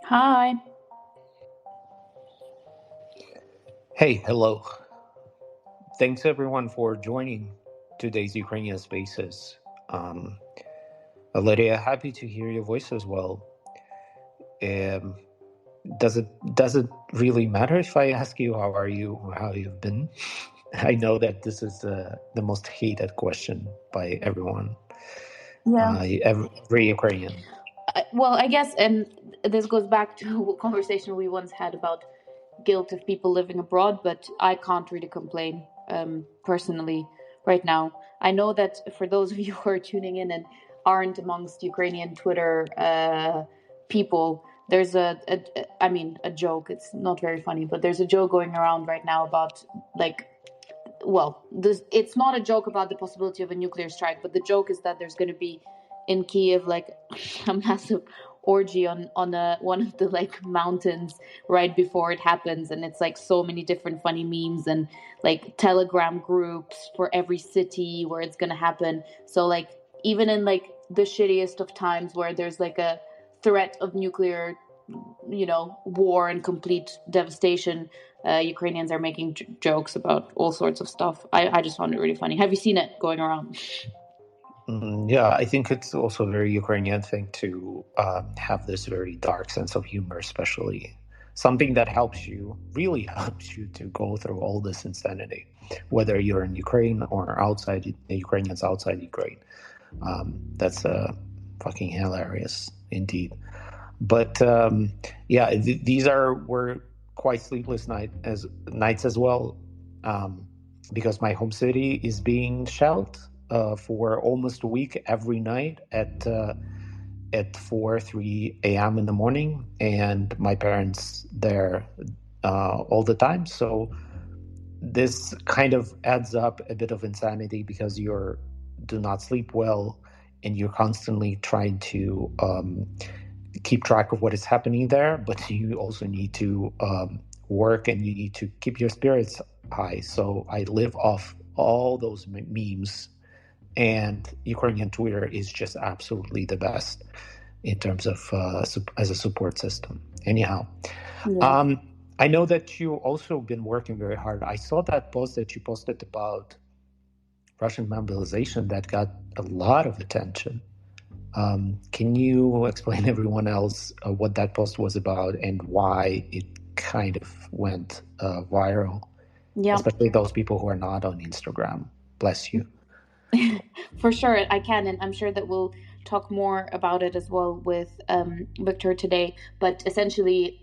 Hi. Hey, hello. Thanks everyone for joining today's Ukrainian Spaces. Um, Lydia, happy to hear your voice as well. Um, does it really matter if I ask you how are you or how you've been? I know that this is the most hated question by everyone, Yeah. every Ukrainian. Well, I guess, and this goes back to a conversation we once had about guilt of people living abroad, but I can't really complain personally right now. I know that for those of you who are tuning in and aren't amongst Ukrainian Twitter people, there's a joke. It's not very funny, but there's a joke going around right now about it's not a joke about the possibility of a nuclear strike, but the joke is that there's going to be in Kiev like a massive orgy on one of the like mountains right before it happens, and it's like so many different funny memes and like Telegram groups for every city where it's going to happen. So like even in like the shittiest of times where there's like a threat of nuclear war and complete devastation, Ukrainians are making jokes about all sorts of stuff. I just found it really funny. Have you seen it going around? Yeah, I think it's also a very Ukrainian thing to have this very dark sense of humor, especially something that really helps you to go through all this insanity, whether you're in Ukraine or outside, Ukrainians outside Ukraine. That's fucking hilarious indeed. But yeah, were quite sleepless nights as well, because my home city is being shelled for almost a week every night at 3 a.m. in the morning, and my parents there all the time. So this kind of adds up a bit of insanity because you do not sleep well, and you're constantly trying to keep track of what is happening there, but you also need to work and you need to keep your spirits high. So I live off all those memes, and Ukrainian Twitter is just absolutely the best in terms of as a support system. Anyhow, Yeah. I know that you also been working very hard. I saw that post that you posted about Russian mobilization that got a lot of attention. Can you explain everyone else what that post was about and why it kind of went viral, Yeah. especially those people who are not on Instagram? Bless you. For sure, I can, and I'm sure that we'll talk more about it as well with Bektour today. But essentially,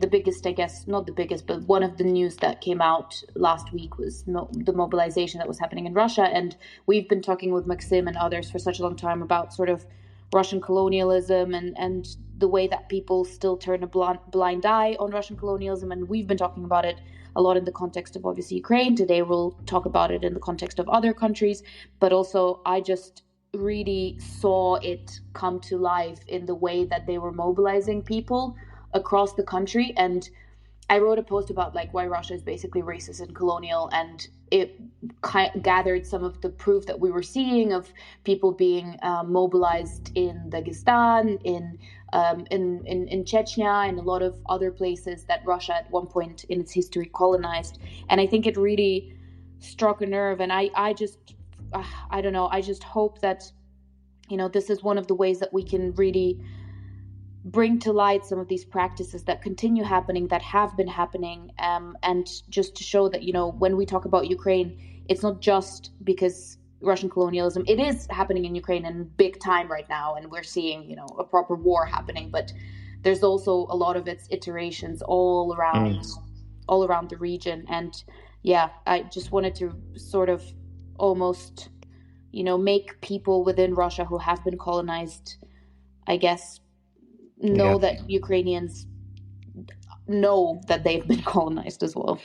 the biggest, I guess, not the biggest, but one of the news that came out last week was the mobilization that was happening in Russia. And we've been talking with Maksym and others for such a long time about sort of Russian colonialism and the way that people still turn a blind eye on Russian colonialism. And we've been talking about it a lot in the context of obviously Ukraine. Today we'll talk about it in the context of other countries. But also, I just really saw it come to life in the way that they were mobilizing people across the country. And I wrote a post about like why Russia is basically racist and colonial, and it gathered some of the proof that we were seeing of people being mobilized in Dagestan, in Chechnya, and a lot of other places that Russia at one point in its history colonized. And I think it really struck a nerve. And I don't know. I just hope that this is one of the ways that we can really bring to light some of these practices that continue happening, that have been happening, and just to show that when we talk about Ukraine, it's not just because Russian colonialism. It is happening in Ukraine in big time right now, and we're seeing a proper war happening, but there's also a lot of its iterations all around the region. And yeah, I just wanted to sort of almost make people within Russia who have been colonized, I guess, know that Ukrainians know that they've been colonized as well.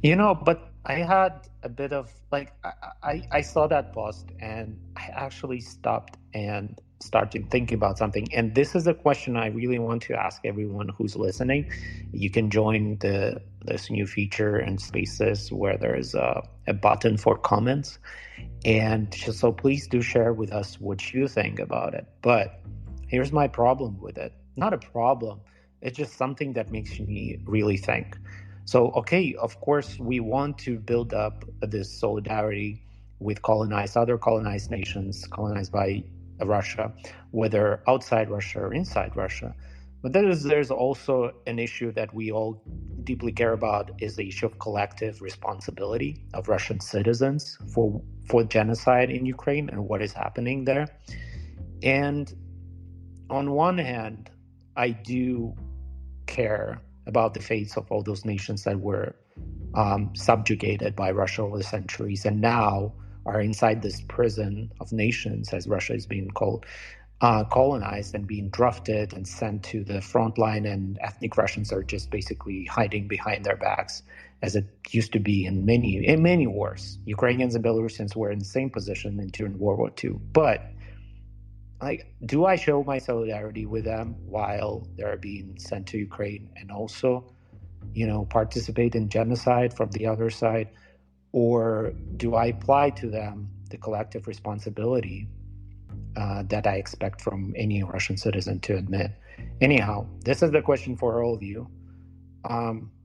But I had a bit of like, I saw that post and I actually stopped and started thinking about something. And this is a question I really want to ask everyone who's listening. You can join this new feature in Spaces where there is a button for comments. And so please do share with us what you think about it. But here's my problem with it. not a problem. It's just something that makes me really think. So, okay, of course, we want to build up this solidarity with other colonized nations, colonized by Russia, whether outside Russia or inside Russia. But there's also an issue that we all deeply care about, is the issue of collective responsibility of Russian citizens for genocide in Ukraine and what is happening there. And on one hand, I do care about the fates of all those nations that were subjugated by Russia over the centuries and now are inside this prison of nations, as Russia is being called, colonized and being drafted and sent to the front line, and ethnic Russians are just basically hiding behind their backs, as it used to be in many wars. Ukrainians and Belarusians were in the same position during World War II. But do I show my solidarity with them while they're being sent to Ukraine and also, participate in genocide from the other side? Or do I apply to them the collective responsibility that I expect from any Russian citizen to admit? Anyhow, this is the question for all of you.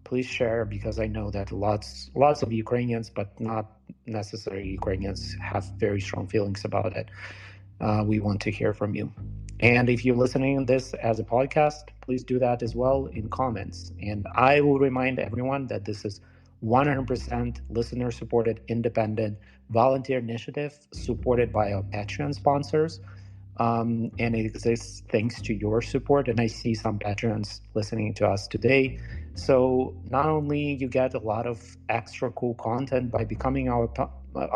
Please share, because I know that lots of Ukrainians, but not necessarily Ukrainians, have very strong feelings about it. We want to hear from you. And if you're listening to this as a podcast, please do that as well in comments. And I will remind everyone that this is 100% listener-supported, independent, volunteer initiative supported by our Patreon sponsors. And it exists thanks to your support. And I see some Patreons listening to us today. So not only you get a lot of extra cool content by becoming our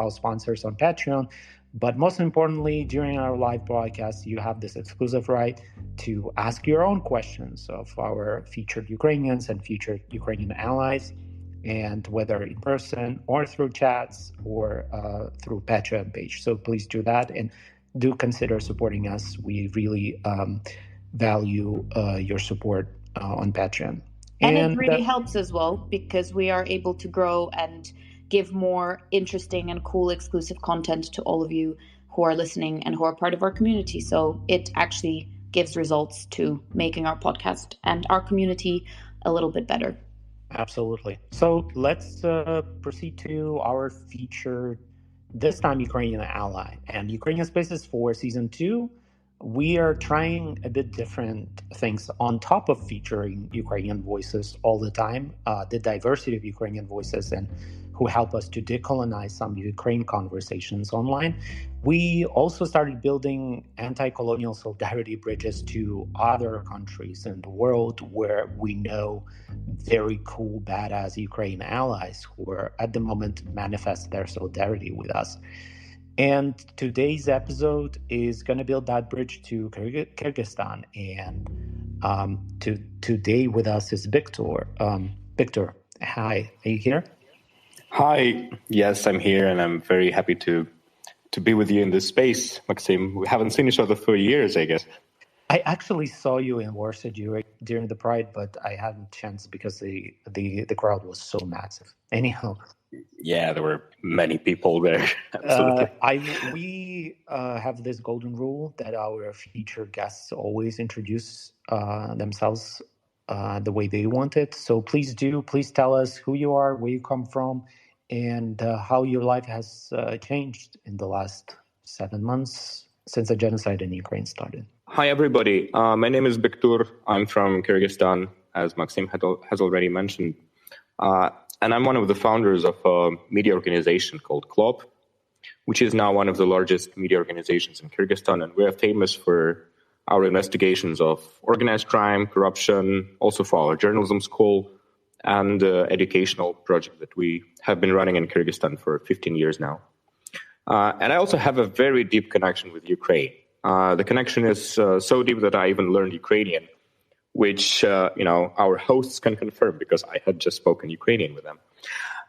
sponsors on Patreon, but most importantly, during our live broadcast, you have this exclusive right to ask your own questions of our featured Ukrainians and featured Ukrainian allies, and whether in person or through chats or through Patreon page. So please do that and do consider supporting us. We really value your support on Patreon. And it really helps as well, because we are able to grow and give more interesting and cool exclusive content to all of you who are listening and who are part of our community. So it actually gives results to making our podcast and our community a little bit better. Absolutely. So let's proceed to our featured, this time Ukrainian ally. And Ukrainian Spaces for Season 2, we are trying a bit different things on top of featuring Ukrainian voices all the time, the diversity of Ukrainian voices and who help us to decolonize some Ukraine conversations online. We also started building anti-colonial solidarity bridges to other countries in the world where we know very cool, badass Ukrainian allies who are at the moment manifest their solidarity with us. And today's episode is going to build that bridge to Kyrgyzstan. And today with us is Bektour. Bektour, hi, are you here? Hi, yes, I'm here, and I'm very happy to be with you in this space, Maksym. We haven't seen each other for years, I guess. I actually saw you in Warsaw during the Pride, but I hadn't a chance because the crowd was so massive. Anyhow. Yeah, there were many people there. Absolutely. We have this golden rule that our featured guests always introduce themselves the way they want it. So please tell us who you are, where you come from, and how your life has changed in the last 7 months since the genocide in Ukraine started. Hi, everybody. My name is Bektour. I'm from Kyrgyzstan, as Maksym has already mentioned. And I'm one of the founders of a media organization called KLOP, which is now one of the largest media organizations in Kyrgyzstan. And we're famous for our investigations of organized crime, corruption, also for our journalism school and educational project that we have been running in Kyrgyzstan for 15 years now. And I also have a very deep connection with Ukraine. The connection is so deep that I even learned Ukrainian, which, our hosts can confirm because I had just spoken Ukrainian with them.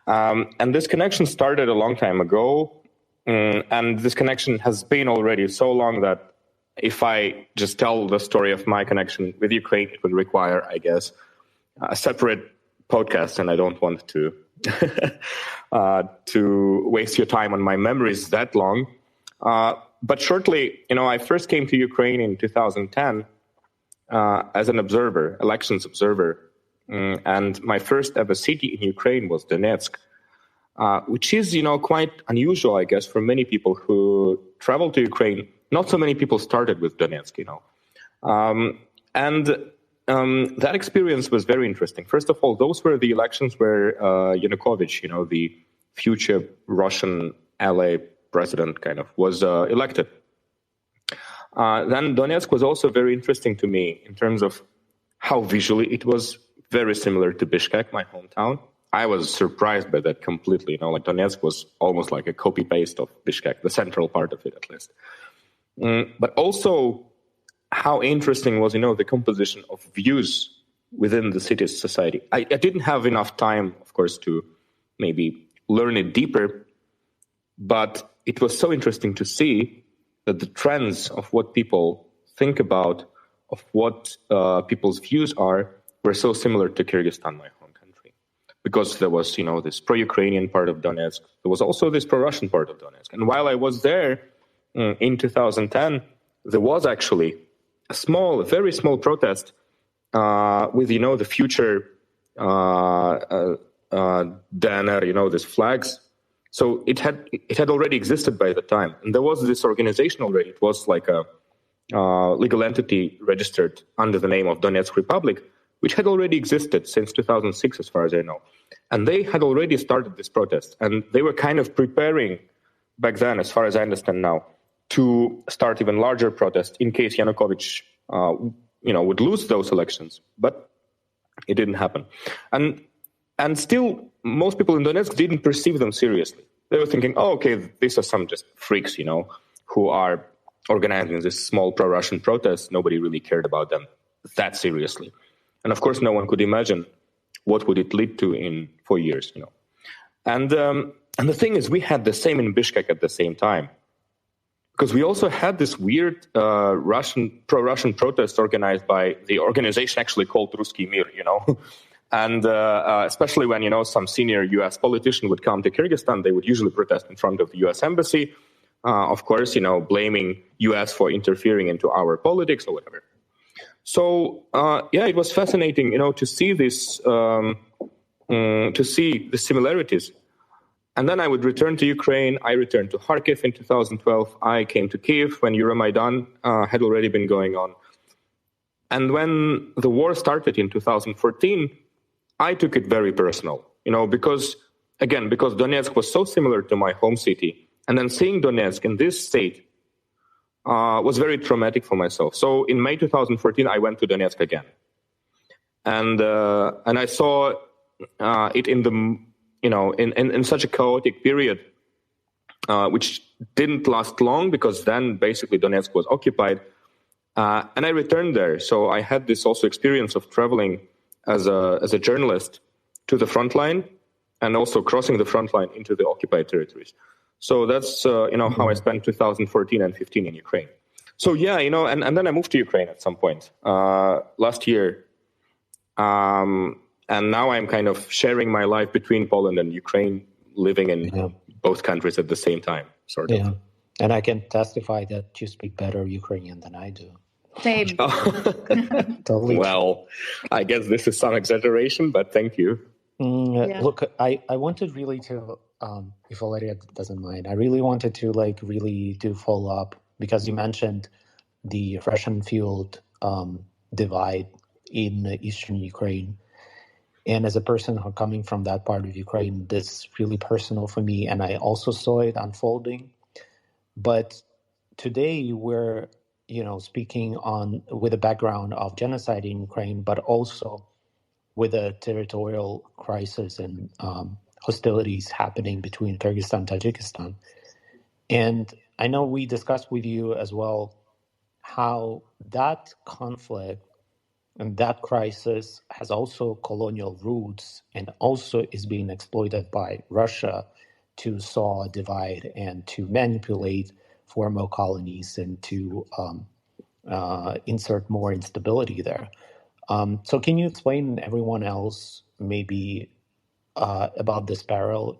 And this connection started a long time ago. And this connection has been already so long that if I just tell the story of my connection with Ukraine, it would require, I guess, a separate podcast. And I don't want to to waste your time on my memories that long. But shortly, I first came to Ukraine in 2010. as an observer, elections observer. And my first ever city in Ukraine was Donetsk, which is, quite unusual, I guess, for many people who travel to Ukraine. Not so many people started with Donetsk, that experience was very interesting. First of all, those were the elections where Yanukovych, the future Russian ally president, was elected. Then Donetsk was also very interesting to me in terms of how visually it was very similar to Bishkek, my hometown. I was surprised by that completely. Donetsk was almost like a copy-paste of Bishkek, the central part of it at least. But also how interesting was, the composition of views within the city's society. I didn't have enough time, of course, to maybe learn it deeper, but it was so interesting to see that the trends of what people think about, of what people's views are, were so similar to Kyrgyzstan, my home country. Because there was, this pro-Ukrainian part of Donetsk. There was also this pro-Russian part of Donetsk. And while I was there in 2010, there was actually a very small protest with, the future DNR, these flags. So it had already existed by the time. And there was this organization already. It was like a legal entity registered under the name of Donetsk Republic, which had already existed since 2006, as far as I know. And they had already started this protest. And they were kind of preparing back then, as far as I understand now, to start even larger protests in case Yanukovych, would lose those elections. But it didn't happen. And still, most people in Donetsk didn't perceive them seriously. They were thinking, okay, these are some just freaks, who are organizing this small pro-Russian protest. Nobody really cared about them that seriously. And of course, no one could imagine what would it lead to in 4 years, And the thing is, we had the same in Bishkek at the same time. Because we also had this weird pro-Russian protest organized by the organization actually called Ruski Mir, And especially when, some senior U.S. politician would come to Kyrgyzstan, they would usually protest in front of the U.S. embassy, of course, blaming U.S. for interfering into our politics or whatever. So, it was fascinating, to see this, to see the similarities. And then I would return to Ukraine. I returned to Kharkiv in 2012. I came to Kyiv when Euromaidan had already been going on. And when the war started in 2014, I took it very personal, because Donetsk was so similar to my home city. And then seeing Donetsk in this state was very traumatic for myself. So in May 2014, I went to Donetsk again. And I saw it in the, in such a chaotic period, which didn't last long because then basically Donetsk was occupied. And I returned there. So I had this also experience of traveling as a journalist to the front line and also crossing the front line into the occupied territories. So that's, how I spent 2014 and 15 in Ukraine. So, and then I moved to Ukraine at some point last year. And now I'm kind of sharing my life between Poland and Ukraine, living in both countries at the same time, sort of. Yeah, and I can testify that you speak better Ukrainian than I do. Same. Totally. Well, I guess this is some exaggeration, but thank you. Look, I wanted really to, if Valeria doesn't mind, I really wanted to really do follow up because you mentioned the Russian-fueled divide in eastern Ukraine. And as a person who coming from that part of Ukraine, this is really personal for me, and I also saw it unfolding. But today we're, speaking with a background of genocide in Ukraine, but also with a territorial crisis and hostilities happening between Kyrgyzstan and Tajikistan. And I know we discussed with you as well how that conflict and that crisis has also colonial roots and also is being exploited by Russia to sow a divide and to manipulate former colonies and to insert more instability there. So can you explain everyone else maybe about this parallel,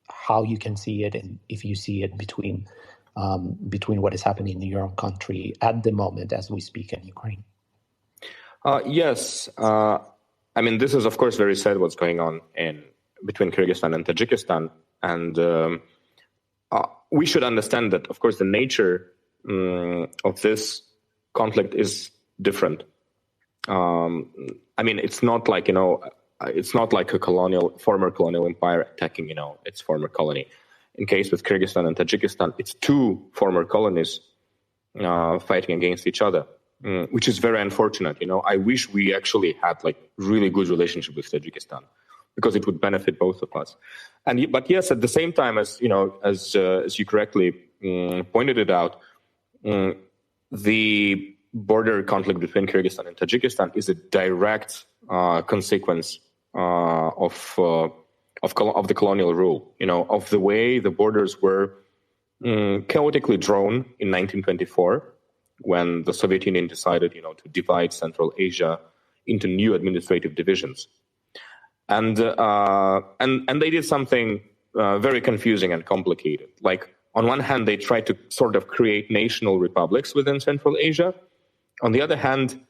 how you can see it and if you see it between what is happening in your own country at the moment as we speak in Ukraine? Yes. I mean, this is, of course, very sad what's going on between Kyrgyzstan and Tajikistan. And we should understand that, of course, the nature of this conflict is different. I mean, it's not like, it's not like a former colonial empire attacking, its former colony. In case with Kyrgyzstan and Tajikistan, it's two former colonies fighting against each other, which is very unfortunate. I wish we actually had like really good relationship with Tajikistan, because it would benefit both of us. But yes, at the same time, as as you correctly pointed it out, the border conflict between Kyrgyzstan and Tajikistan is a direct consequence of the colonial rule. Of the way the borders were chaotically drawn in 1924, when the Soviet Union decided, to divide Central Asia into new administrative divisions. And they did something very confusing and complicated. Like, on one hand, they tried to sort of create national republics within Central Asia. On the other hand,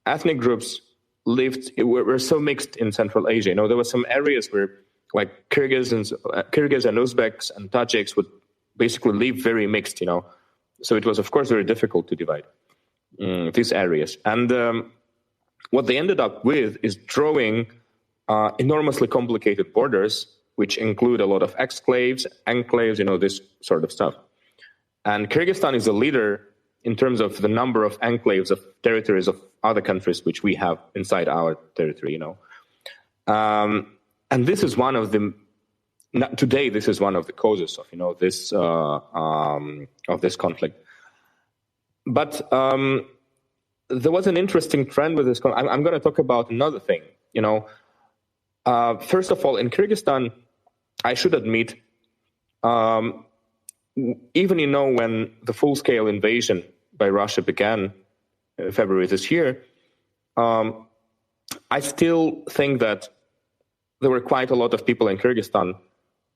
ethnic groups were so mixed in Central Asia. There were some areas where, like, Kyrgyz and Uzbeks and Tajiks would basically live very mixed. So it was, of course, very difficult to divide these areas. And what they ended up with is drawing enormously complicated borders, which include a lot of exclaves, enclaves, this sort of stuff. And Kyrgyzstan is a leader in terms of the number of enclaves of territories of other countries which we have inside our territory, and this is one of the today. This is one of the causes of this of this conflict. But there was an interesting trend with this. I'm going to talk about another thing. First of all, in Kyrgyzstan, I should admit, even when the full-scale invasion by Russia began in February this year, I still think that there were quite a lot of people in Kyrgyzstan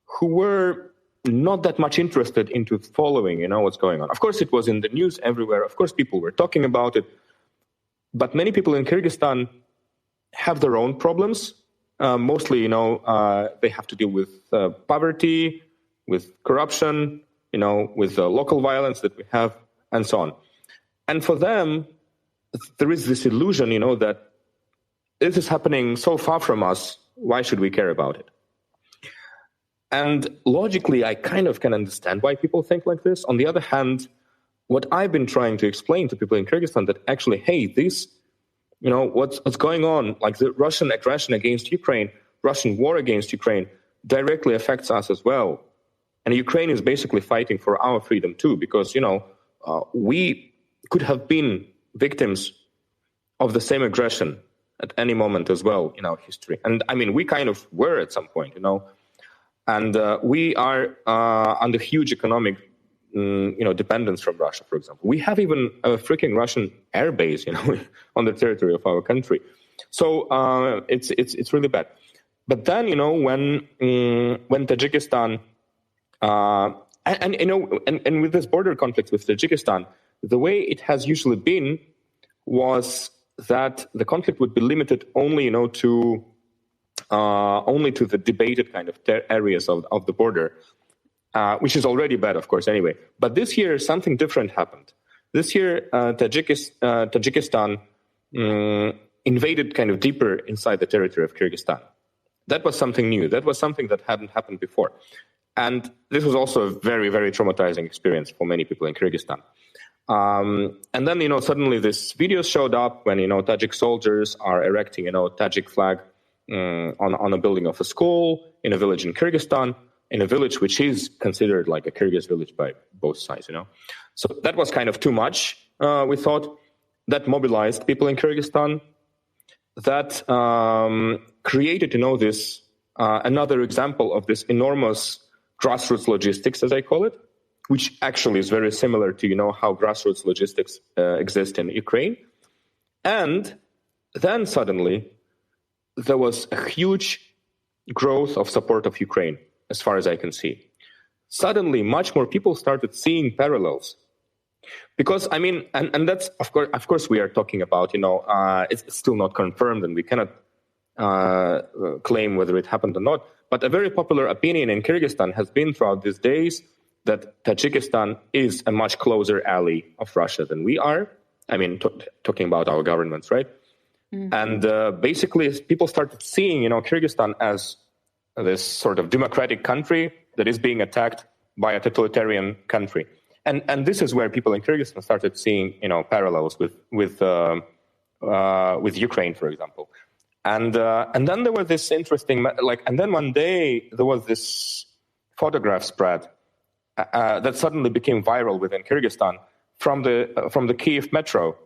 who were not that much interested into following, what's going on. Of course, it was in the news everywhere. Of course, people were talking about it. But many people in Kyrgyzstan have their own problems. Mostly, they have to deal with poverty, with corruption, with the local violence that we have, and so on. And for them, there is this illusion, that this is happening so far from us. Why should we care about it? And logically, I kind of can understand why people think like this. On the other hand, what I've been trying to explain to people in Kyrgyzstan, that actually, hey, this, what's going on, like the Russian aggression against Ukraine, Russian war against Ukraine, directly affects us as well. And Ukraine is basically fighting for our freedom too, because, we could have been victims of the same aggression at any moment as well in our history. And I mean, we kind of were at some point, and we are under huge economic, dependence from Russia, for example. We have even a freaking Russian air base, on the territory of our country. So it's really bad. But then, when Tajikistan, and with this border conflict with Tajikistan, the way it has usually been was that the conflict would be limited only, to the debated kind of areas of the border, which is already bad, of course, anyway. But this year, something different happened. This year, Tajikistan invaded kind of deeper inside the territory of Kyrgyzstan. That was something new. That was something that hadn't happened before. And this was also a very, very traumatizing experience for many people in Kyrgyzstan. And then, suddenly this video showed up when, Tajik soldiers are erecting, Tajik flag on a building of a school in a village in Kyrgyzstan, in a village which is considered like a Kyrgyz village by both sides, So that was kind of too much, we thought. That mobilized people in Kyrgyzstan. That created, this another example of this enormous grassroots logistics, as I call it, which actually is very similar to, how grassroots logistics exist in Ukraine. And then suddenly, there was a huge growth of support of Ukraine, as far as I can see. Suddenly, much more people started seeing parallels Because I mean, and that's of course we are talking about, it's still not confirmed, and we cannot claim whether it happened or not. But a very popular opinion in Kyrgyzstan has been throughout these days that Tajikistan is a much closer ally of Russia than we are. I mean, talking about our governments, right? Mm-hmm. And basically, people started seeing, Kyrgyzstan as this sort of democratic country that is being attacked by a totalitarian country. And this is where people in Kyrgyzstan started seeing, parallels with Ukraine, for example. And then there was this interesting, and then one day there was this photograph spread that suddenly became viral within Kyrgyzstan from the Kyiv metro.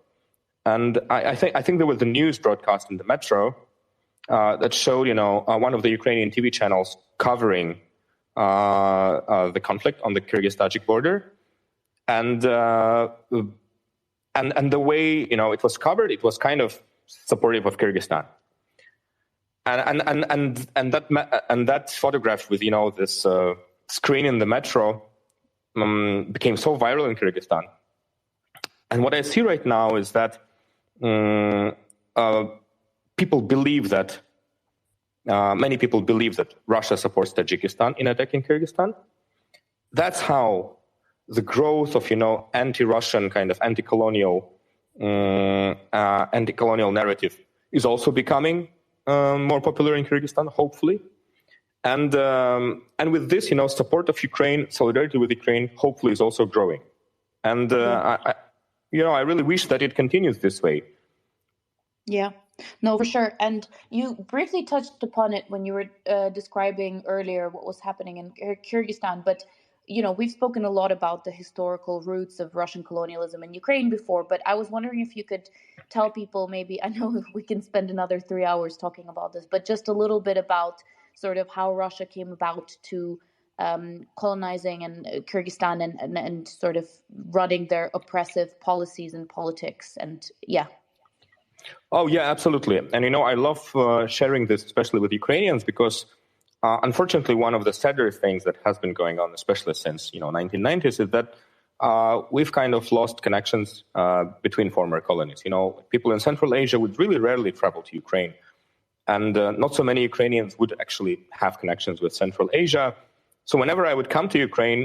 And I think there was a news broadcast in the metro that showed, one of the Ukrainian TV channels covering the conflict on the Kyrgyz-Tajik border. And the way, it was covered, it was kind of supportive of Kyrgyzstan. And that photograph with, this screen in the metro became so viral in Kyrgyzstan. And what I see right now is that people believe that, many people believe that Russia supports Tajikistan in attacking Kyrgyzstan. That's how the growth of, anti-Russian kind of anti-colonial narrative is also becoming more popular in Kyrgyzstan, hopefully. And with this, support of Ukraine, solidarity with Ukraine, hopefully is also growing. And I really wish that it continues this way. Yeah, no, for sure. And you briefly touched upon it when you were describing earlier what was happening in Kyrgyzstan. But, we've spoken a lot about the historical roots of Russian colonialism in Ukraine before. But I was wondering if you could tell people, maybe, I know we can spend another 3 hours talking about this, but just a little bit about sort of how Russia came about to colonizing and Kyrgyzstan and sort of running their oppressive policies and politics. And yeah. Oh, yeah, absolutely. And, I love sharing this, especially with Ukrainians, because unfortunately, one of the sadder things that has been going on, especially since, 1990s, is that we've kind of lost connections between former colonies. People in Central Asia would really rarely travel to Ukraine. And not so many Ukrainians would actually have connections with Central Asia. So whenever I would come to Ukraine,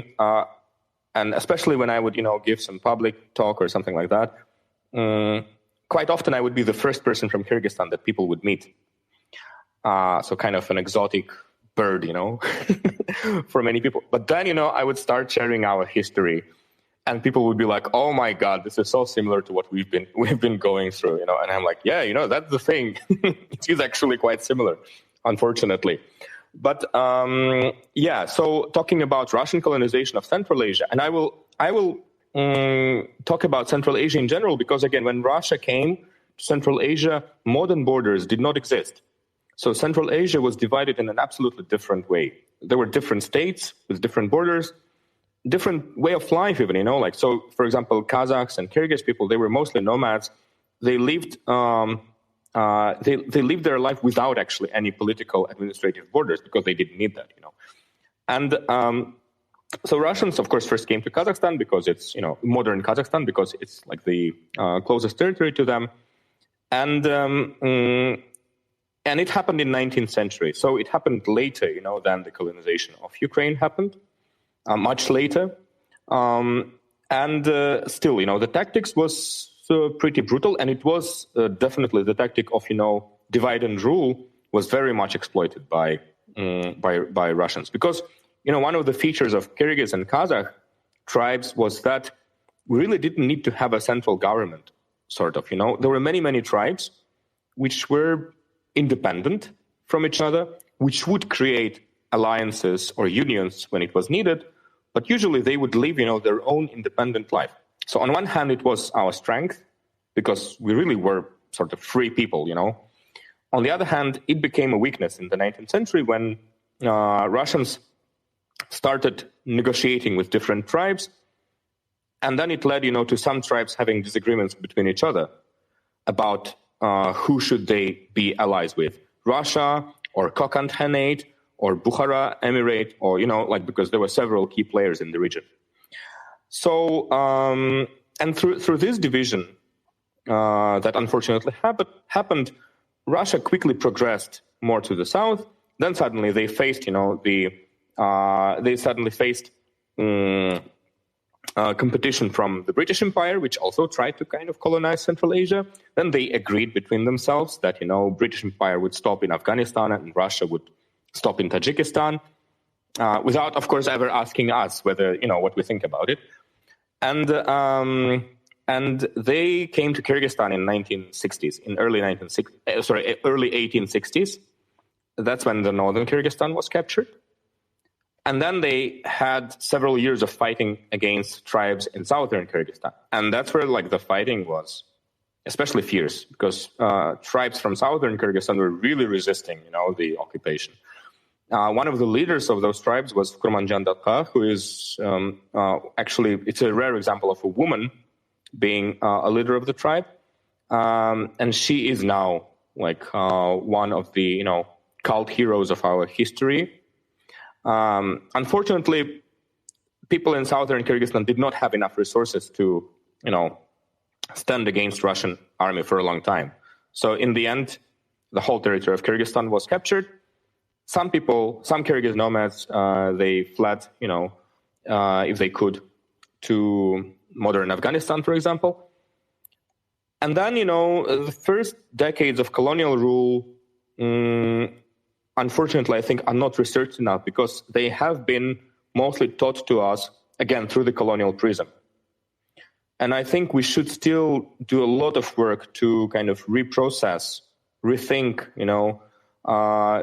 and especially when I would, give some public talk or something like that, quite often I would be the first person from Kyrgyzstan that people would meet. So kind of an exotic bird, for many people. But then, I would start sharing our history, and people would be like, "Oh my God, this is so similar to what we've been going through," And I'm like, "Yeah, that's the thing. It is actually quite similar, unfortunately." But so talking about Russian colonization of Central Asia, and I will talk about Central Asia in general, because again, when Russia came to Central Asia, modern borders did not exist. So Central Asia was divided in an absolutely different way. There were different states with different borders, different way of life even, so for example, Kazakhs and Kyrgyz people, they were mostly nomads. They lived they lived their life without actually any political administrative borders, because they didn't need that, And so Russians, of course, first came to Kazakhstan because it's, modern Kazakhstan, because it's like the closest territory to them. And it happened in 19th century. So it happened later, than the colonization of Ukraine happened, much later. Still, the tactics was pretty brutal, and it was definitely the tactic of, divide and rule was very much exploited by Russians. Because, one of the features of Kyrgyz and Kazakh tribes was that we really didn't need to have a central government, sort of, There were many, many tribes which were independent from each other, which would create alliances or unions when it was needed, but usually they would live, their own independent life. So on one hand, it was our strength, because we really were sort of free people, On the other hand, it became a weakness in the 19th century when Russians started negotiating with different tribes, and then it led, to some tribes having disagreements between each other about who should they be allies with, Russia or Kokand Khanate or Bukhara Emirate, or, because there were several key players in the region. So And through this division that unfortunately happened, Russia quickly progressed more to the south. Then suddenly they faced, competition from the British Empire, which also tried to kind of colonize Central Asia. Then they agreed between themselves that, British Empire would stop in Afghanistan and Russia would stop in Tajikistan, without, of course, ever asking us whether, what we think about it. And they came to Kyrgyzstan in early 1860s. That's when the northern Kyrgyzstan was captured. And then they had several years of fighting against tribes in southern Kyrgyzstan. And that's where the fighting was especially fierce, because tribes from southern Kyrgyzstan were really resisting, the occupation. One of the leaders of those tribes was Kurmanjan Datka, who is actually, it's a rare example of a woman being a leader of the tribe. And she is now one of the, cult heroes of our history. Unfortunately, people in southern Kyrgyzstan did not have enough resources to, stand against Russian army for a long time. So in the end, the whole territory of Kyrgyzstan was captured. Some Kyrgyz nomads, they fled, if they could, to modern Afghanistan, for example. And then, the first decades of colonial rule, unfortunately, I think, are not researched enough, because they have been mostly taught to us, again, through the colonial prism. And I think we should still do a lot of work to kind of reprocess, rethink,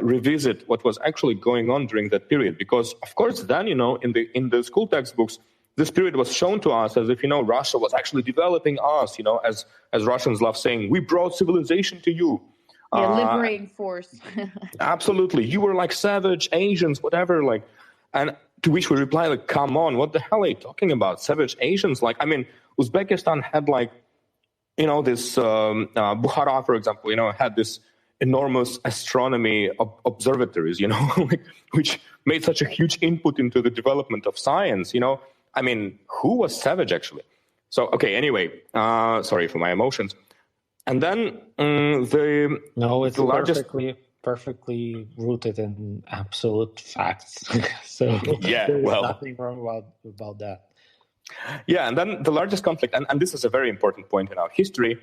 revisit what was actually going on during that period. Because, of course, then, in the school textbooks, this period was shown to us as if, Russia was actually developing us, as Russians love saying, we brought civilization to you. Liberating force. Absolutely. You were like savage Asians, whatever, and to which we reply, come on, what the hell are you talking about? Savage Asians? Uzbekistan had this, Bukhara, for example, had this enormous astronomy observatories, which made such a huge input into the development of science, who was savage actually? So, okay, anyway, sorry for my emotions. And then it's perfectly rooted in absolute facts. So there's nothing wrong about that. Yeah, and then the largest conflict, and this is a very important point in our history,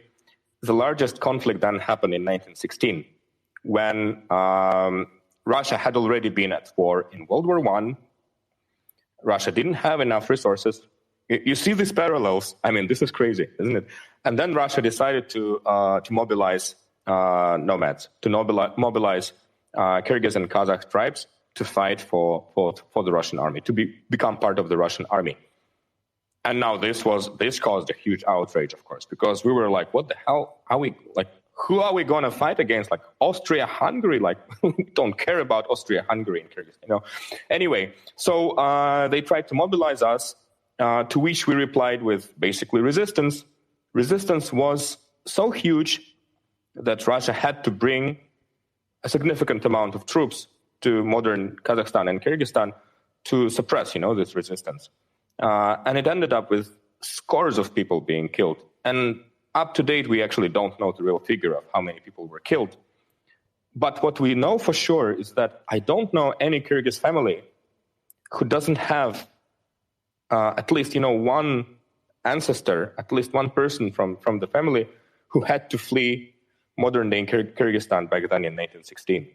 the largest conflict then happened in 1916, when Russia had already been at war in World War I. Russia didn't have enough resources. You see these parallels. This is crazy, isn't it? And then Russia decided to mobilize nomads, to mobilize Kyrgyz and Kazakh tribes to fight for the Russian army, to become part of the Russian army. And now this caused a huge outrage, of course, because we were like, what the hell are we, who are we going to fight against? Austria-Hungary? We don't care about Austria-Hungary in Kyrgyz, Anyway, so they tried to mobilize us, to which we replied with basically resistance. Resistance was so huge that Russia had to bring a significant amount of troops to modern Kazakhstan and Kyrgyzstan to suppress, this resistance. And it ended up with scores of people being killed. And up to date, we actually don't know the real figure of how many people were killed. But what we know for sure is that I don't know any Kyrgyz family who doesn't have at least, one ancestor, at least one person from the family who had to flee modern-day Kyrgyzstan back then in 1916.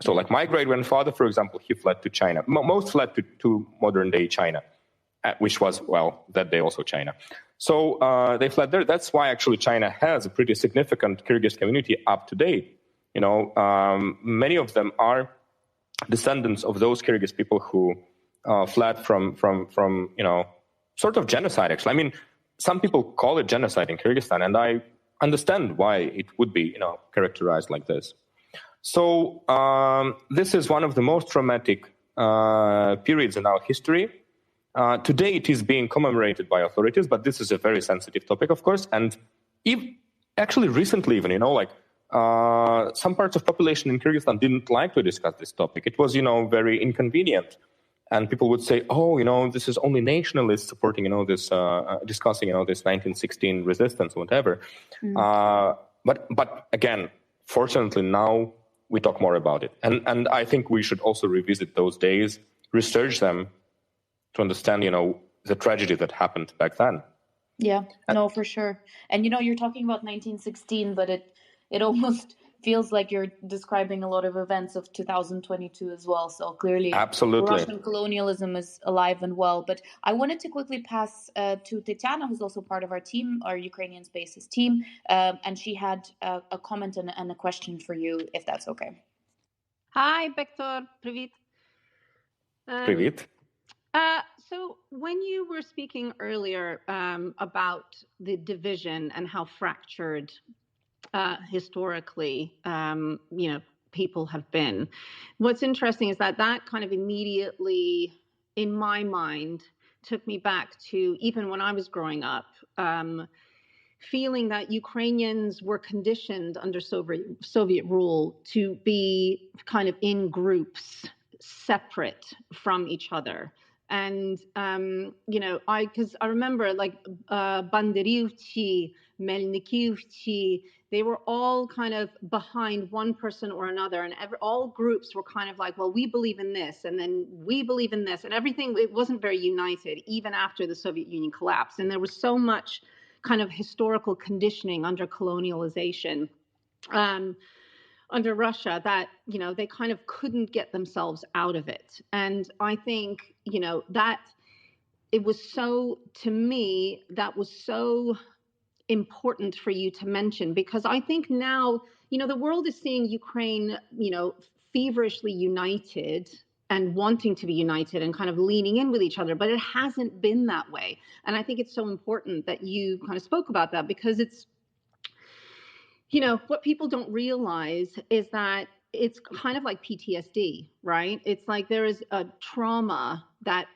So my great-grandfather, for example, he fled to China. Most fled to modern-day China, which was, that day also China. So they fled there. That's why actually China has a pretty significant Kyrgyz community up to date. Many of them are descendants of those Kyrgyz people who fled from sort of genocide, actually. Some people call it genocide in Kyrgyzstan, and I understand why it would be, characterized like this. So this is one of the most traumatic periods in our history. Today it is being commemorated by authorities, but this is a very sensitive topic, of course. And actually recently even, some parts of population in Kyrgyzstan didn't like to discuss this topic. It was, very inconvenient And people would say, oh, this is only nationalists supporting, this, discussing, this 1916 resistance or whatever. But again, fortunately now we talk more about it. And I think we should also revisit those days, research them to understand, the tragedy that happened back then. Yeah, no, for sure. And, you're talking about 1916, but it almost feels like you're describing a lot of events of 2022 as well. So clearly, absolutely, Russian colonialism is alive and well. But I wanted to quickly pass to Tetiana, who's also part of our team, our Ukrainian Spaces team. And she had a comment and a question for you, if that's okay. Hi, Bektour. Привіт. Привіт. So when you were speaking earlier about the division and how fractured historically, people have been, what's interesting is that kind of immediately, in my mind, took me back to even when I was growing up, feeling that Ukrainians were conditioned under Soviet rule to be kind of in groups, separate from each other. And, because I remember like Banderivchi, Melnikivchi, they were all kind of behind one person or another. And all groups were kind of like, well, we believe in this, and then we believe in this, and everything. It wasn't very united, even after the Soviet Union collapsed. And there was so much kind of historical conditioning under colonialization, under Russia, that, they kind of couldn't get themselves out of it. And I think, that it was so, to me, that was so important for you to mention, because I think now, the world is seeing Ukraine, feverishly united and wanting to be united and kind of leaning in with each other, but it hasn't been that way. And I think it's so important that you kind of spoke about that, because it's, what people don't realize is that it's kind of like PTSD, right? It's like there is a trauma that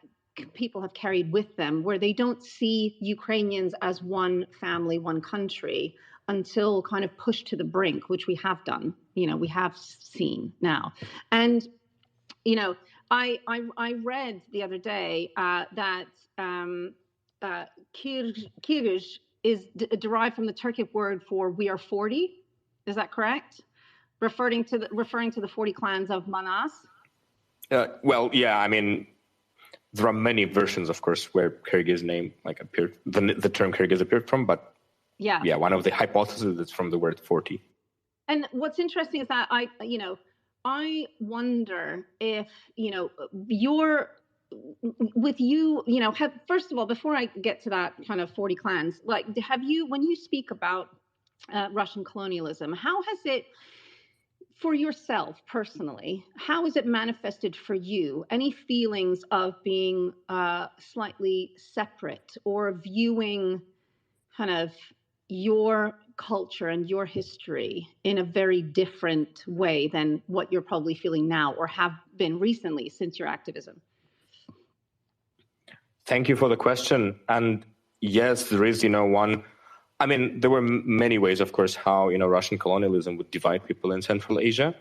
people have carried with them, where they don't see Ukrainians as one family, one country, until kind of pushed to the brink, which we have done, we have seen now. And, I read the other day that Kyrgyz is derived from the Turkic word for "we are 40." Is that correct? Referring to the 40 clans of Manas. Well, yeah. I mean, there are many versions, of course, where Kyrgyz name appeared. The term Kyrgyz appeared from, but yeah, one of the hypotheses is from the word 40. And what's interesting is that I wonder if first of all, before I get to that kind of 40 clans, have you, when you speak about Russian colonialism, how has it, for yourself personally, how is it manifested for you? Any feelings of being slightly separate, or viewing kind of your culture and your history in a very different way than what you're probably feeling now, or have been recently since your activism? Thank you for the question. And yes, there is, one. I mean, there were many ways, of course, how, Russian colonialism would divide people in Central Asia,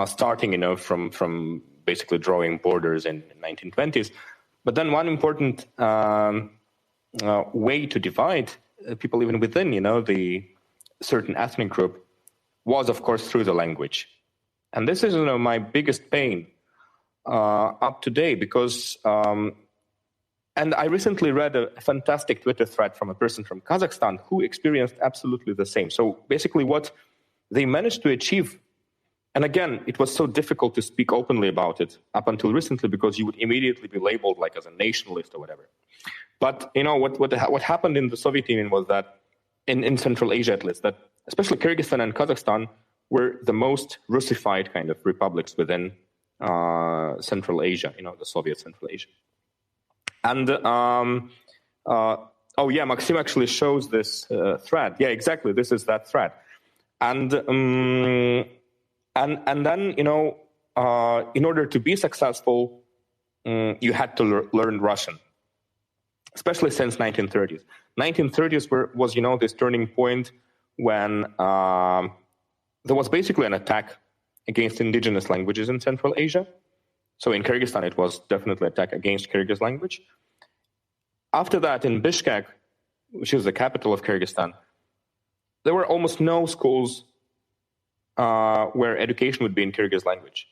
starting, from basically drawing borders in the 1920s. But then one important way to divide people even within, the certain ethnic group was, of course, through the language. And this is, my biggest pain up to date, because and I recently read a fantastic Twitter thread from a person from Kazakhstan who experienced absolutely the same. So basically what they managed to achieve, and again, it was so difficult to speak openly about it up until recently, because you would immediately be labeled as a nationalist or whatever. But, what happened in the Soviet Union was that, in Central Asia at least, that especially Kyrgyzstan and Kazakhstan were the most Russified kind of republics within Central Asia, the Soviet Central Asia. And, Maksym actually shows this thread. Yeah, exactly. This is that thread. And then, in order to be successful, you had to learn Russian, especially since 1930s. 1930s was, this turning point when there was basically an attack against indigenous languages in Central Asia. So in Kyrgyzstan, it was definitely attack against Kyrgyz language. After that, in Bishkek, which is the capital of Kyrgyzstan, there were almost no schools where education would be in Kyrgyz language.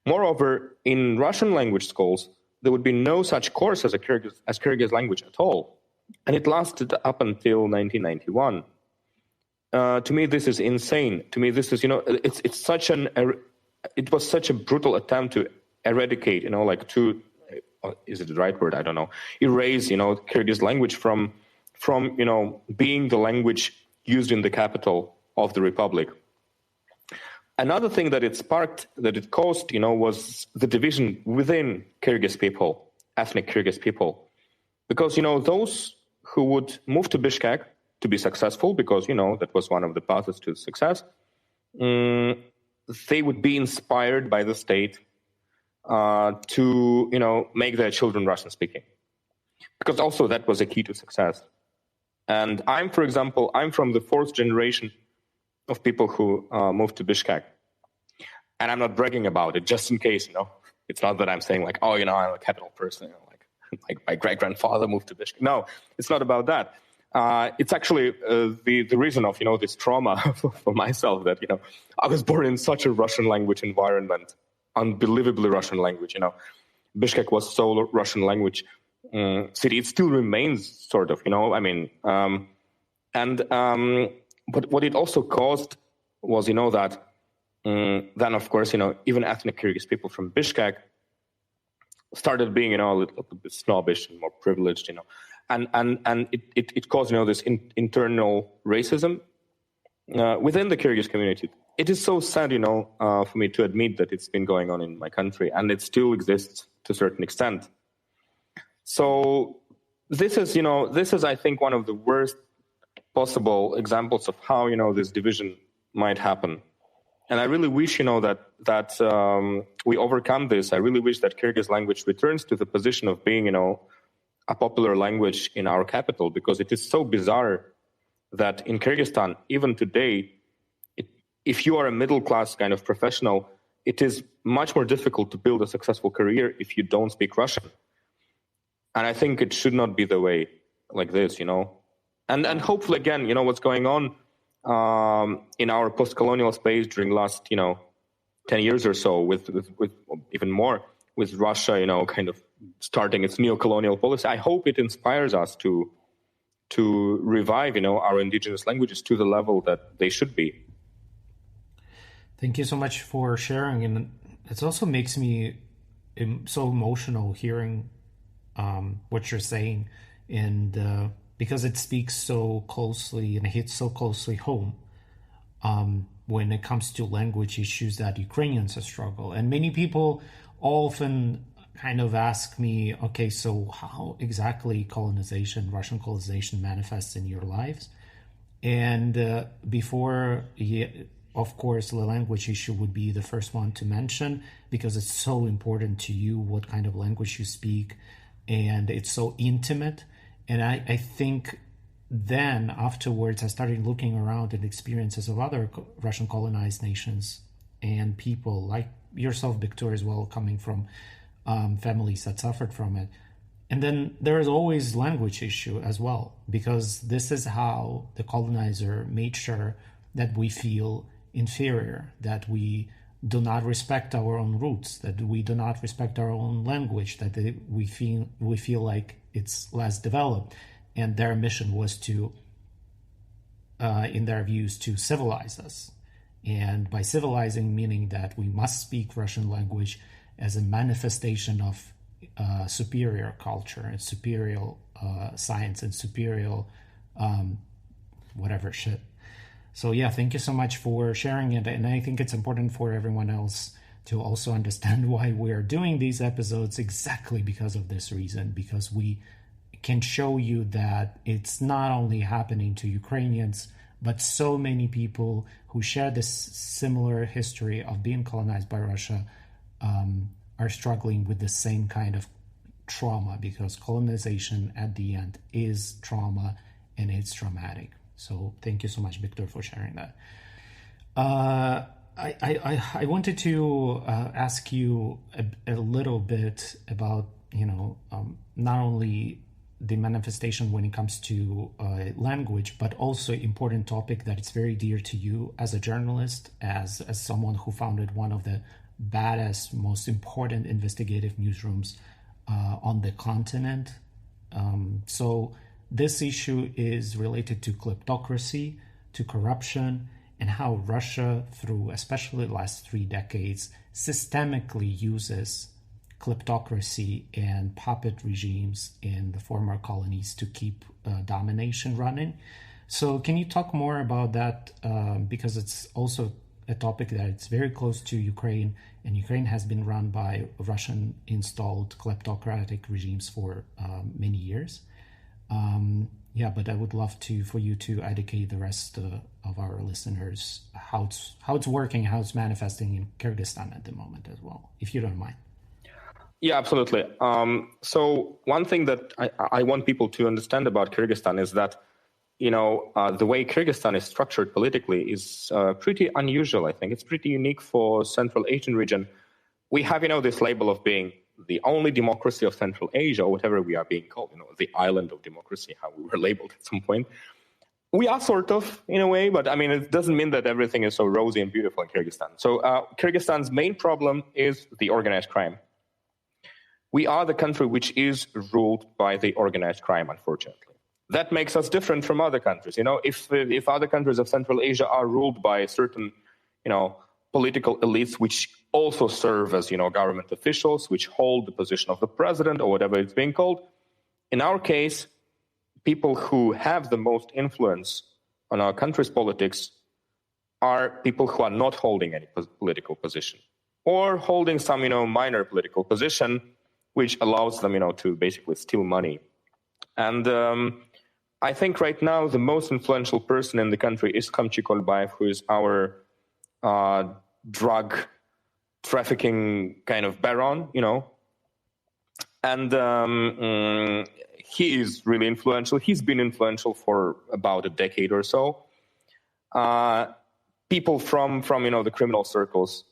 Moreover, in Russian language schools, there would be no such course as Kyrgyz language at all. And it lasted up until 1991. To me, this is insane. To me, this is, it was such a brutal attempt to eradicate, is it the right word? I don't know. Erase, Kyrgyz language from being the language used in the capital of the republic. Another thing that it sparked, that it caused, was the division within Kyrgyz people, ethnic Kyrgyz people. Because, those who would move to Bishkek to be successful, because, that was one of the paths to success, they would be inspired by the state to, make their children Russian-speaking. Because also that was a key to success. And for example, I'm from the fourth generation of people who moved to Bishkek. And I'm not bragging about it, just in case, It's not that I'm saying like, I'm a capital person, like my great-grandfather moved to Bishkek. No, it's not about that. It's actually the reason of, this trauma for myself that, I was born in such a Russian language environment, unbelievably Russian language, Bishkek was so Russian language city. It still remains sort of, but what it also caused was, that then, of course, even ethnic Kyrgyz people from Bishkek started being, a little bit snobbish and more privileged, and it caused, this internal racism within the Kyrgyz community. It is so sad, for me to admit that it's been going on in my country, and it still exists to a certain extent. So this is, I think, one of the worst possible examples of how, this division might happen. And I really wish, that we overcome this. I really wish that Kyrgyz language returns to the position of being, a popular language in our capital, because it is so bizarre that in Kyrgyzstan, even today, if you are a middle-class kind of professional, it is much more difficult to build a successful career if you don't speak Russian. And I think it should not be the way like this, And hopefully, again, what's going on in our post-colonial space during last, 10 years or so, with even more, with Russia, kind of starting its neo-colonial policy. I hope it inspires us to revive, our indigenous languages to the level that they should be. Thank you so much for sharing. And it also makes me so emotional hearing what you're saying, and because it speaks so closely and hits so closely home when it comes to language issues that Ukrainians struggle. And many people often kind of ask me, okay, so how exactly Russian colonization manifests in your lives? And of course, the language issue would be the first one to mention, because it's so important to you what kind of language you speak, and it's so intimate. And I think then afterwards I started looking around at experiences of other Russian colonized nations and people like yourself, Bektour, as well, coming from families that suffered from it. And then there is always language issue as well, because this is how the colonizer made sure that we feel inferior, that we do not respect our own roots, that we do not respect our own language, that we feel like it's less developed. And their mission was to, in their views, to civilize us. And by civilizing, meaning that we must speak Russian language as a manifestation of superior culture and superior science and superior whatever shit. So yeah, thank you so much for sharing it. And I think it's important for everyone else to also understand why we're doing these episodes, exactly because of this reason, because we can show you that it's not only happening to Ukrainians, but so many people who share this similar history of being colonized by Russia are struggling with the same kind of trauma, because colonization at the end is trauma and it's traumatic. So thank you so much, Bektour, for sharing that. I wanted to ask you a little bit about, not only the manifestation when it comes to language, but also important topic that it's very dear to you as a journalist, as someone who founded one of the baddest, most important investigative newsrooms on the continent. So this issue is related to kleptocracy, to corruption, and how Russia, through especially the last 3 decades, systemically uses kleptocracy and puppet regimes in the former colonies to keep domination running. So can you talk more about that? Because it's also a topic that it's very close to Ukraine, and Ukraine has been run by Russian-installed kleptocratic regimes for many years. But I would love for you to educate the rest of our listeners how it's working, how it's manifesting in Kyrgyzstan at the moment as well, if you don't mind. Yeah, absolutely. So one thing that I want people to understand about Kyrgyzstan is that, the way Kyrgyzstan is structured politically is pretty unusual, I think. It's pretty unique for Central Asian region. We have, this label of being the only democracy of Central Asia, or whatever we are being called, the island of democracy, how we were labeled at some point. We are sort of, in a way, but it doesn't mean that everything is so rosy and beautiful in Kyrgyzstan. So Kyrgyzstan's main problem is the organized crime. We are the country which is ruled by the organized crime, unfortunately. That makes us different from other countries. If other countries of Central Asia are ruled by certain, political elites which also serve as, government officials, which hold the position of the president or whatever it's being called. In our case, people who have the most influence on our country's politics are people who are not holding any political position or holding some, minor political position, which allows them, to basically steal money. And I think right now the most influential person in the country is Kamchi Kolbayev, who is our drug trafficking kind of baron, and he is really influential. He's been influential for about a decade or so. People from the criminal circles,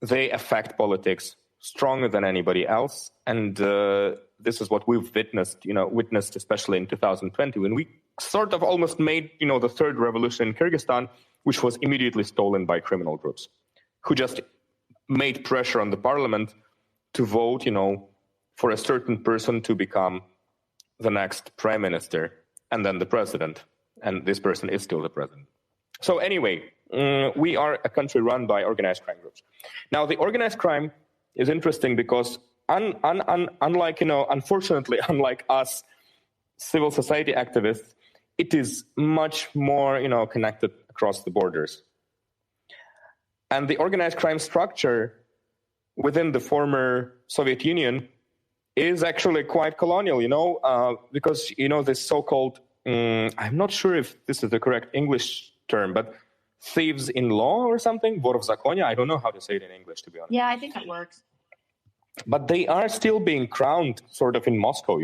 they affect politics stronger than anybody else, and this is what we've witnessed especially in 2020 when we sort of almost made the third revolution in Kyrgyzstan, which was immediately stolen by criminal groups who just made pressure on the parliament to vote, for a certain person to become the next prime minister and then the president. And this person is still the president. So anyway, we are a country run by organized crime groups. Now, the organized crime is interesting because unlike, unfortunately, unlike us civil society activists, it is much more, connected across the borders. And the organized crime structure within the former Soviet Union is actually quite colonial, because, this so-called, I'm not sure if this is the correct English term, but thieves in law or something, вор в законе, I don't know how to say it in English, to be honest. Yeah, I think that works. But they are still being crowned sort of in Moscow,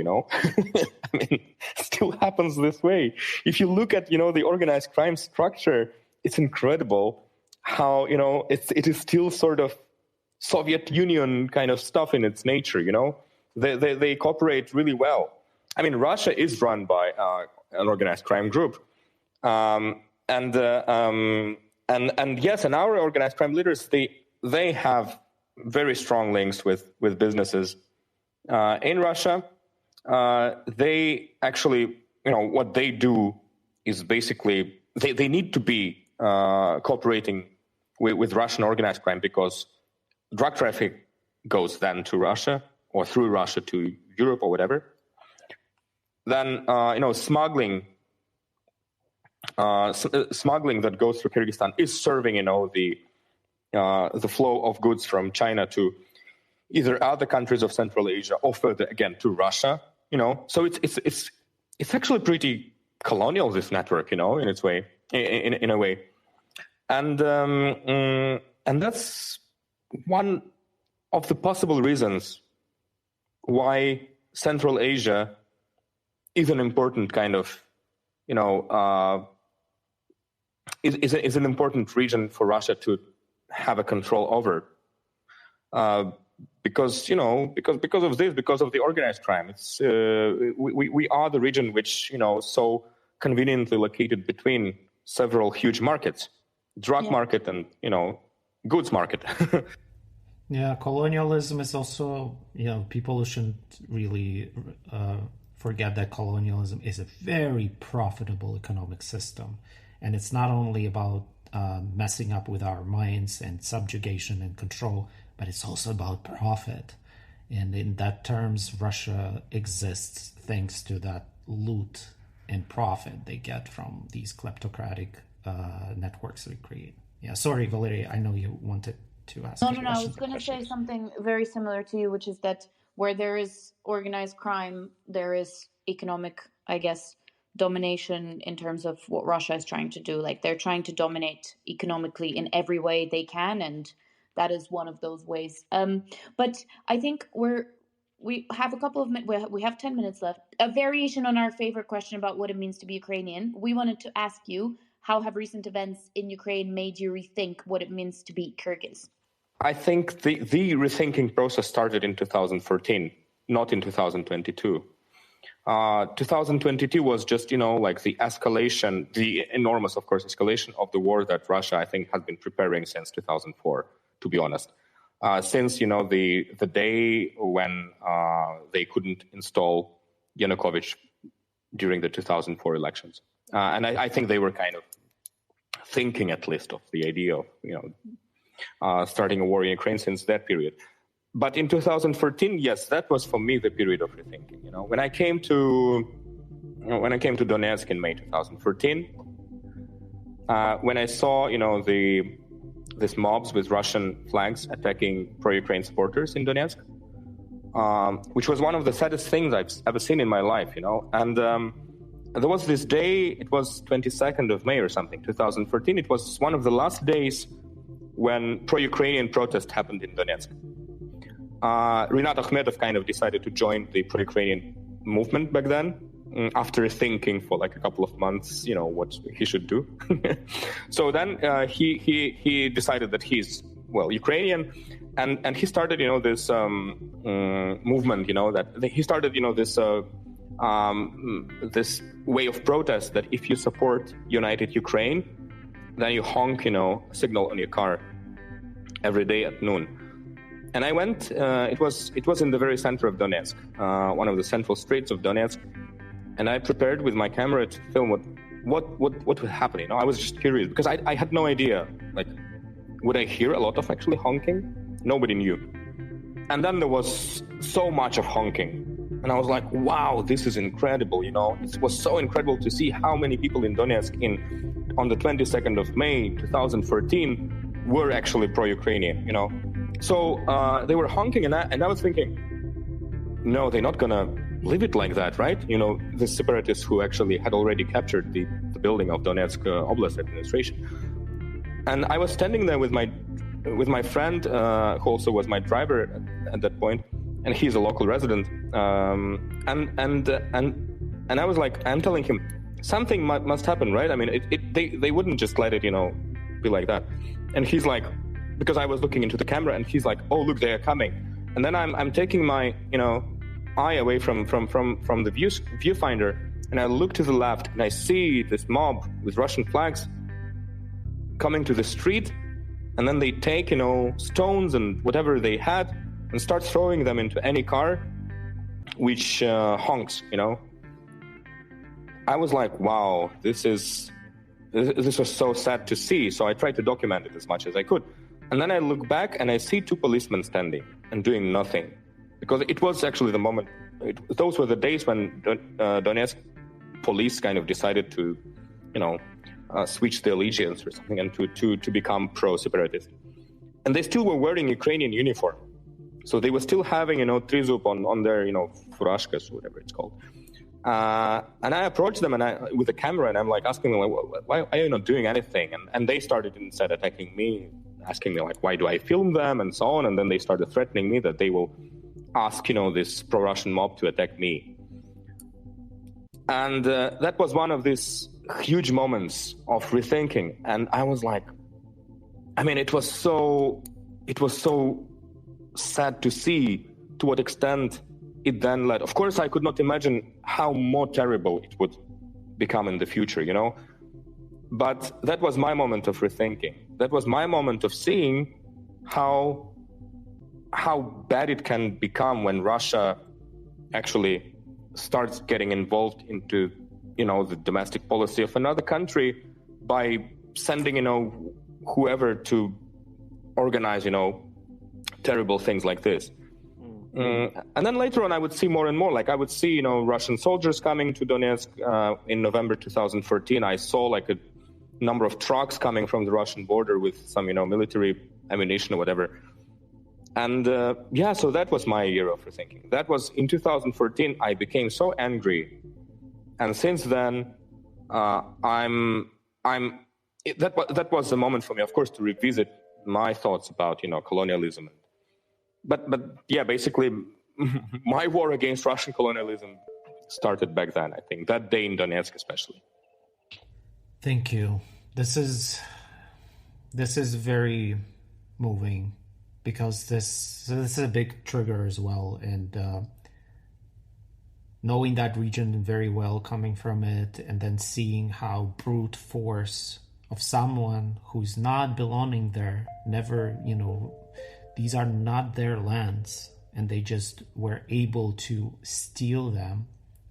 still happens this way. If you look at, the organized crime structure, it's incredible how, it is still sort of Soviet Union kind of stuff in its nature, They cooperate really well. Russia is run by an organized crime group. And yes, and our organized crime leaders, they have very strong links with businesses in Russia. They actually, what they do is basically they need to be cooperating with Russian organized crime because drug traffic goes then to Russia or through Russia to Europe or whatever. Then smuggling that goes through Kyrgyzstan is serving the flow of goods from China to either other countries of Central Asia or further again to Russia. So it's actually pretty colonial, this network, in its way, in a way, and that's one of the possible reasons why Central Asia is an important kind of, is an important region for Russia to have a control over. Because of this, because of the organized crime, it's we are the region which so conveniently located between several huge markets, drug market and goods market. Yeah, colonialism is also people shouldn't really forget that colonialism is a very profitable economic system, and it's not only about messing up with our minds and subjugation and control, but it's also about profit. And in that terms, Russia exists thanks to that loot and profit they get from these kleptocratic networks they create. Yeah, sorry, Valeria, I know you wanted to ask. No, I was going to say something very similar to you, which is that where there is organized crime, there is economic, I guess, domination in terms of what Russia is trying to do. Like, they're trying to dominate economically in every way they can, and that is one of those ways. But I think we have a couple of we have 10 minutes left. A variation on our favorite question about what it means to be Ukrainian. We wanted to ask you, how have recent events in Ukraine made you rethink what it means to be Kyrgyz? I think the rethinking process started in 2014, not in 2022. 2022 was just, like the escalation, the enormous, of course, escalation of the war that Russia, I think, has been preparing since 2004, to be honest. Since, the day when they couldn't install Yanukovych during the 2004 elections. And I think they were kind of thinking, at least, of the idea of, starting a war in Ukraine since that period. But in 2014, yes, that was for me the period of rethinking. When I came to Donetsk in May 2014, when I saw these mobs with Russian flags attacking pro-Ukraine supporters in Donetsk, which was one of the saddest things I've ever seen in my life. And there was this day. It was 22nd of May or something, 2014. It was one of the last days when pro-Ukrainian protest happened in Donetsk. Rinat Akhmetov kind of decided to join the pro-Ukrainian movement back then, after thinking for like a couple of months, what he should do. So then he decided that he's, Ukrainian, and he started, this movement, that he started, this way of protest that if you support United Ukraine, then you honk, signal on your car every day at noon. And I went. It was in the very center of Donetsk, one of the central streets of Donetsk, and I prepared with my camera to film what would happen. I was just curious because I had no idea. Like, would I hear a lot of actually honking? Nobody knew. And then there was so much of honking, and I was like, wow, this is incredible. It was so incredible to see how many people in Donetsk on the 22nd of May 2014 were actually pro-Ukrainian. So they were honking, and I was thinking, no, they're not gonna leave it like that, right? The separatists who actually had already captured the building of Donetsk Oblast administration. And I was standing there with my friend, who also was my driver at that point, and he's a local resident. And I was like, I'm telling him, something must happen, right? I mean, they wouldn't just let it, be like that. And he's like, because I was looking into the camera, and he's like, oh, look, they are coming. And then I'm taking my, eye away from the viewfinder, and I look to the left, and I see this mob with Russian flags coming to the street, and then they take, stones and whatever they had and start throwing them into any car which honks, I was like, wow, this was so sad to see. So I tried to document it as much as I could. And then I look back and I see two policemen standing and doing nothing. Because it was actually the moment, those were the days when Donetsk police kind of decided to, switch the allegiance or something and to become pro-separatist. And they still were wearing Ukrainian uniform. So they were still having, trizub on their, furashkas or whatever it's called. And I approached them with a camera, and I'm like asking them, like, why are you not doing anything? And they started instead attacking me, asking me, like, why do I film them and so on? And then they started threatening me that they will ask, this pro-Russian mob to attack me. And that was one of these huge moments of rethinking. And I was like, I mean, it was so sad to see to what extent it then led. Of course, I could not imagine how more terrible it would become in the future, you know? But that was my moment of rethinking. That was my moment of seeing how bad it can become when Russia actually starts getting involved into, you know, the domestic policy of another country by sending, you know, whoever to organize, you know, terrible things like this. And then later on, I would see more and more. Like I would see, you know, Russian soldiers coming to Donetsk in November 2014. I saw like a number of trucks coming from the Russian border with some, you know, military ammunition or whatever. And so that was my year of rethinking. That was in 2014. I became so angry, and since then, that was the moment for me, of course, to revisit my thoughts about, you know, colonialism. But yeah, basically, my war against Russian colonialism started back then. I think that day in Donetsk, especially. Thank you. This is very moving, because this is a big trigger as well, and knowing that region very well, coming from it, and then seeing how brute force of someone who's not belonging there, never, you know, these are not their lands, and they just were able to steal them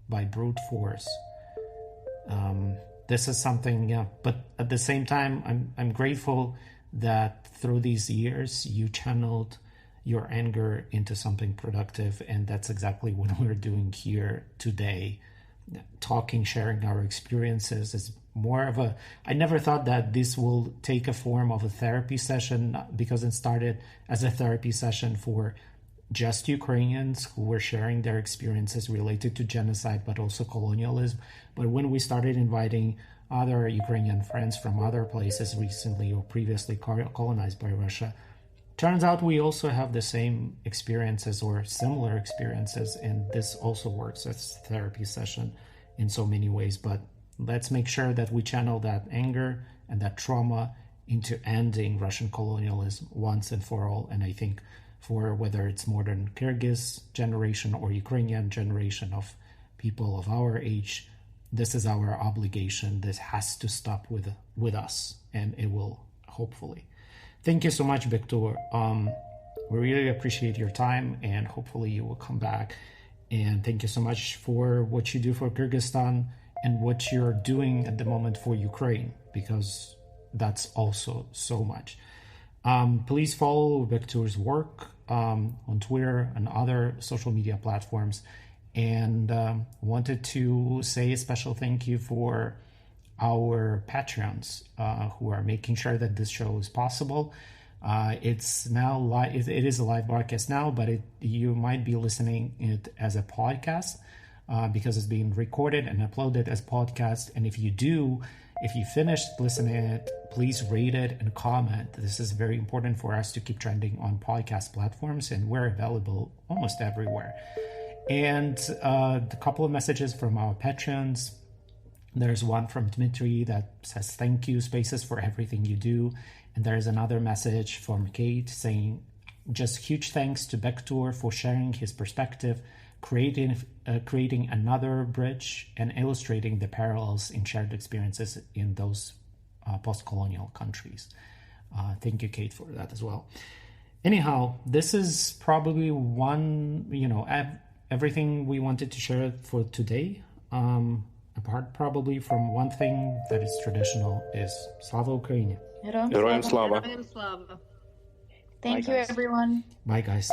by brute force. This is something, yeah. But at the same time, I'm grateful that through these years you channeled your anger into something productive, and that's exactly what we're doing here today. Talking, sharing our experiences is more of a, I never thought that this will take a form of a therapy session, because it started as a therapy session for just Ukrainians who were sharing their experiences related to genocide, but also colonialism. But when we started inviting other Ukrainian friends from other places recently or previously colonized by Russia, turns out we also have the same experiences or similar experiences, and this also works as a therapy session in so many ways. But let's make sure that we channel that anger and that trauma into ending Russian colonialism once and for all. And I think for whether it's modern Kyrgyz generation or Ukrainian generation of people of our age, this is our obligation. This has to stop with us, and it will, hopefully. Thank you so much, Bektour. We really appreciate your time, and hopefully you will come back. And thank you so much for what you do for Kyrgyzstan and what you're doing at the moment for Ukraine, because that's also so much. Please follow Bektour's work on Twitter and other social media platforms. And wanted to say a special thank you for our Patreons who are making sure that this show is possible. It's now live. It is a live broadcast now, but you might be listening it as a podcast because it's being recorded and uploaded as podcast. And if you finish listening it, please rate it and comment. This is very important for us to keep trending on podcast platforms, and we're available almost everywhere. And a couple of messages from our patrons. There's one from Dmitry that says, thank you, Spaces, for everything you do. And there's another message from Kate saying, just huge thanks to Bektour for sharing his perspective, creating another bridge, and illustrating the parallels in shared experiences in those post-colonial countries. Thank you, Kate, for that as well. Anyhow, this is probably everything we wanted to share for today, apart probably from one thing that is traditional, is Slava Ukraini. Heroям slava. Thank you, everyone. Bye, guys.